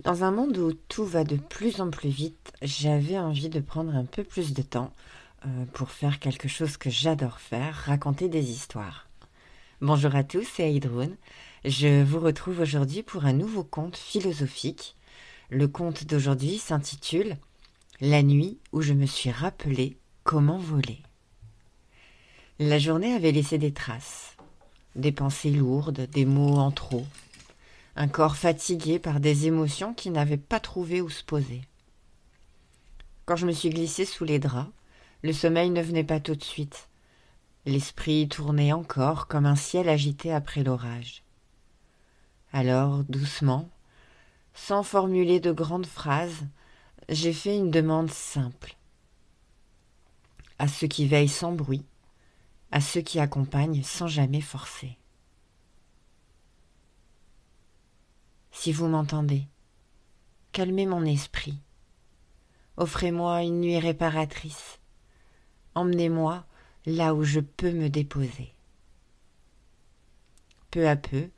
Dans un monde où tout va de plus en plus vite, j'avais envie de prendre un peu plus de temps pour faire quelque chose que j'adore faire, raconter des histoires. Bonjour à tous, c'est Aïdroun. Je vous retrouve aujourd'hui pour un nouveau conte philosophique. Le conte d'aujourd'hui s'intitule La nuit où je me suis rappelé comment voler. La journée avait laissé des traces, des pensées lourdes, des mots en trop, un corps fatigué par des émotions qui n'avaient pas trouvé où se poser. Quand je me suis glissée sous les draps, le sommeil ne venait pas tout de suite. L'esprit tournait encore comme un ciel agité après l'orage. Alors, doucement, sans formuler de grandes phrases, j'ai fait une demande simple. À ceux qui veillent sans bruit, à ceux qui accompagnent sans jamais forcer. Si vous m'entendez, calmez mon esprit. Offrez-moi une nuit réparatrice. Emmenez-moi là où je peux me déposer. Peu à peu,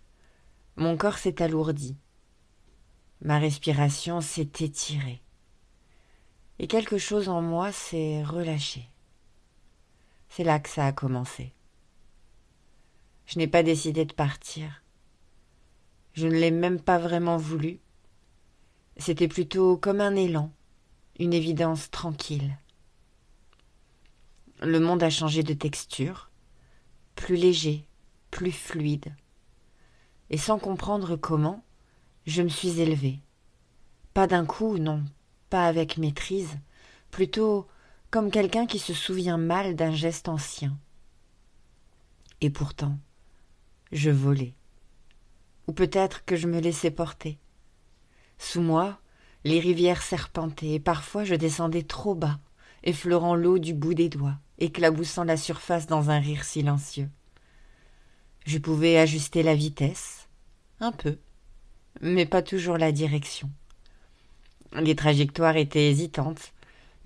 mon corps s'est alourdi. Ma respiration s'est étirée. Et quelque chose en moi s'est relâché. C'est là que ça a commencé. Je n'ai pas décidé de partir. Je ne l'ai même pas vraiment voulu. C'était plutôt comme un élan, une évidence tranquille. Le monde a changé de texture, plus léger, plus fluide. Et sans comprendre comment, je me suis élevée. Pas d'un coup, non, pas avec maîtrise, plutôt comme quelqu'un qui se souvient mal d'un geste ancien. Et pourtant, je volais. Ou peut-être que je me laissais porter. Sous moi, les rivières serpentaient et parfois je descendais trop bas, effleurant l'eau du bout des doigts, éclaboussant la surface dans un rire silencieux. Je pouvais ajuster la vitesse, un peu, mais pas toujours la direction. Les trajectoires étaient hésitantes,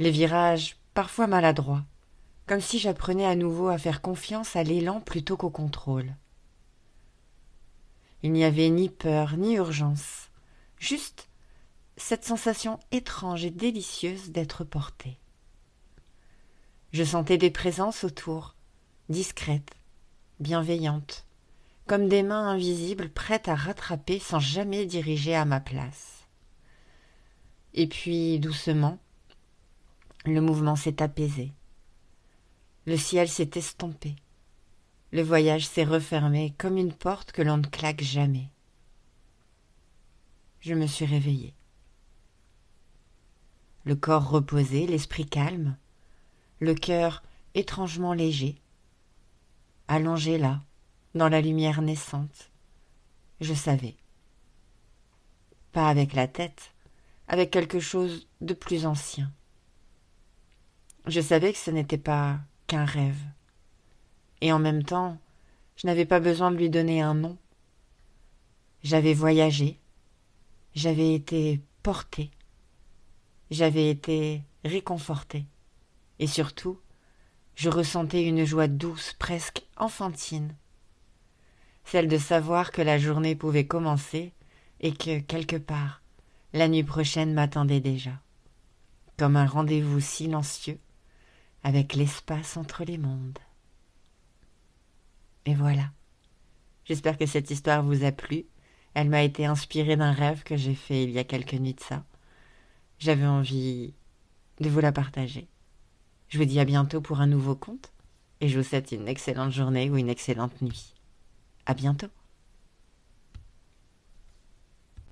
les virages parfois maladroits, comme si j'apprenais à nouveau à faire confiance à l'élan plutôt qu'au contrôle. Il n'y avait ni peur ni urgence, juste cette sensation étrange et délicieuse d'être portée. Je sentais des présences autour, discrètes, bienveillantes, comme des mains invisibles prêtes à rattraper sans jamais diriger à ma place. Et puis, doucement, le mouvement s'est apaisé. Le ciel s'est estompé. Le voyage s'est refermé comme une porte que l'on ne claque jamais. Je me suis réveillée. Le corps reposé, l'esprit calme, le cœur étrangement léger. Allongé là, dans la lumière naissante, je savais. Pas avec la tête, avec quelque chose de plus ancien. Je savais que ce n'était pas qu'un rêve. Et en même temps, je n'avais pas besoin de lui donner un nom. J'avais voyagé, j'avais été portée, j'avais été réconfortée. Et surtout, je ressentais une joie douce, presque enfantine. Celle de savoir que la journée pouvait commencer et que, quelque part, la nuit prochaine m'attendait déjà. Comme un rendez-vous silencieux avec l'espace entre les mondes. Et voilà. J'espère que cette histoire vous a plu. Elle m'a été inspirée d'un rêve que j'ai fait il y a quelques nuits de ça. J'avais envie de vous la partager. Je vous dis à bientôt pour un nouveau conte et je vous souhaite une excellente journée ou une excellente nuit. À bientôt.